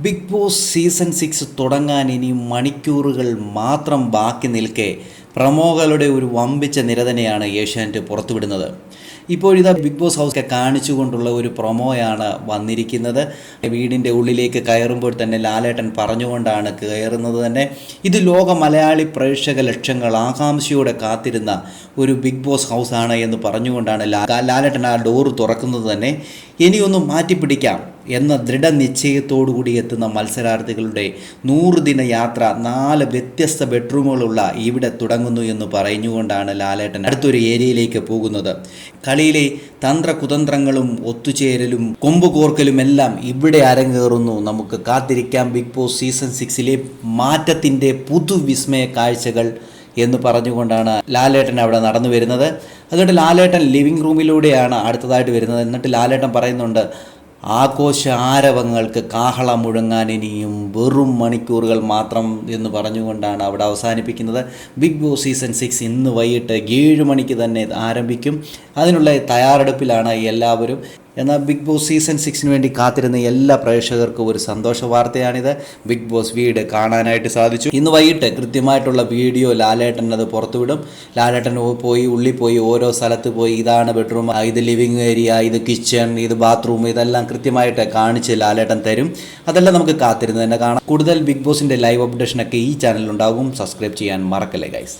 Big boss season 6 തുടങ്ങാൻ ഇനി മണിക്കൂറുകൾ മാത്രം ബാക്കി നിൽക്കെ പ്രമോകളുടെ ഒരു വമ്പിച്ച നിര തന്നെയാണ് ഏഷ്യാനെറ്റ് പുറത്തുവിടുന്നത്. ഇപ്പോഴിതാ ബിഗ് ബോസ് ഹൗസ് കാണിച്ചുകൊണ്ടുള്ള ഒരു പ്രൊമോയാണ് വന്നിരിക്കുന്നത്. വീടിൻ്റെ ഉള്ളിലേക്ക് കയറുമ്പോൾ തന്നെ ലാലേട്ടൻ പറഞ്ഞുകൊണ്ടാണ് കയറുന്നത് തന്നെ. ഇത് ലോക മലയാളി പ്രേക്ഷക ലക്ഷങ്ങൾ ആകാംക്ഷയോടെ കാത്തിരുന്ന ഒരു ബിഗ് ബോസ് ഹൗസാണ് എന്ന് പറഞ്ഞുകൊണ്ടാണ് ലാലേട്ടൻ ആ ഡോറ് തുറക്കുന്നത് തന്നെ. ഇനിയൊന്ന് മാറ്റിപ്പിടിക്കാം എന്ന ദൃഢനിശ്ചയത്തോടുകൂടി എത്തുന്ന മത്സരാർത്ഥികളുടെ 100 ദിന യാത്ര 4 വ്യത്യസ്ത ബെഡ്റൂമുകളുള്ള ഇവിടെ തുടങ്ങുന്നു എന്ന് പറഞ്ഞുകൊണ്ടാണ് ലാലേട്ടൻ അടുത്തൊരു ഏരിയയിലേക്ക് പോകുന്നത്. കളിയിലെ തന്ത്രകുതന്ത്രങ്ങളും ഒത്തുചേരലും കൊമ്പുകോർക്കലും എല്ലാം ഇവിടെ അരങ്ങേറുന്നു. നമുക്ക് കാത്തിരിക്കാം ബിഗ് ബോസ് സീസൺ 6 മാറ്റത്തിൻ്റെ പുതുവിസ്മയ കാഴ്ചകൾ എന്ന് പറഞ്ഞുകൊണ്ടാണ് ലാലേട്ടൻ അവിടെ നടന്നു വരുന്നത്. അതുകൊണ്ട് ലാലേട്ടൻ ലിവിങ് റൂമിലൂടെയാണ് അടുത്തതായിട്ട് വരുന്നത്. എന്നിട്ട് ലാലേട്ടൻ പറയുന്നുണ്ട്, ആഘോഷ ആരവങ്ങൾക്ക് കാഹളം മുഴങ്ങാൻ ഇനിയും വെറും മണിക്കൂറുകൾ മാത്രം എന്ന് പറഞ്ഞുകൊണ്ടാണ് അവിടെ അവസാനിപ്പിക്കുന്നത്. ബിഗ് ബോസ് സീസൺ 6 ഇന്ന് വൈകിട്ട് 7 മണിക്ക് തന്നെ ആരംഭിക്കും. അതിനുള്ള തയ്യാറെടുപ്പിലാണ് എല്ലാവരും. എന്നാൽ ബിഗ് ബോസ് സീസൺ 6 വേണ്ടി കാത്തിരുന്ന എല്ലാ പ്രേക്ഷകർക്കും ഒരു സന്തോഷ വാർത്തയാണിത്. ബിഗ് ബോസ് വീട് കാണാനായിട്ട് സാധിച്ചു. ഇന്ന് വൈകിട്ട് കൃത്യമായിട്ടുള്ള വീഡിയോ ലാലേട്ടൻ അത് പുറത്തുവിടും. ലാലേട്ടൻ പോയി ഉള്ളിൽ പോയി ഓരോ സ്ഥലത്ത് പോയി ഇതാണ് ബെഡ്റൂം, ഇത് ലിവിങ് ഏരിയ, ഇത് കിച്ചൺ, ഇത് ബാത്റൂം, ഇതെല്ലാം കൃത്യമായിട്ട് കാണിച്ച് ലാലേട്ടൻ തരും. അതെല്ലാം നമുക്ക് കാത്തിരുന്ന് തന്നെ കാണാം. കൂടുതൽ ബിഗ് ബോസിൻ്റെ ലൈവ് അപ്ഡേഷനൊക്കെ ഈ ചാനലിലുണ്ടാകും. സബ്സ്ക്രൈബ് ചെയ്യാൻ മറക്കല്ലേ ഗൈസ്.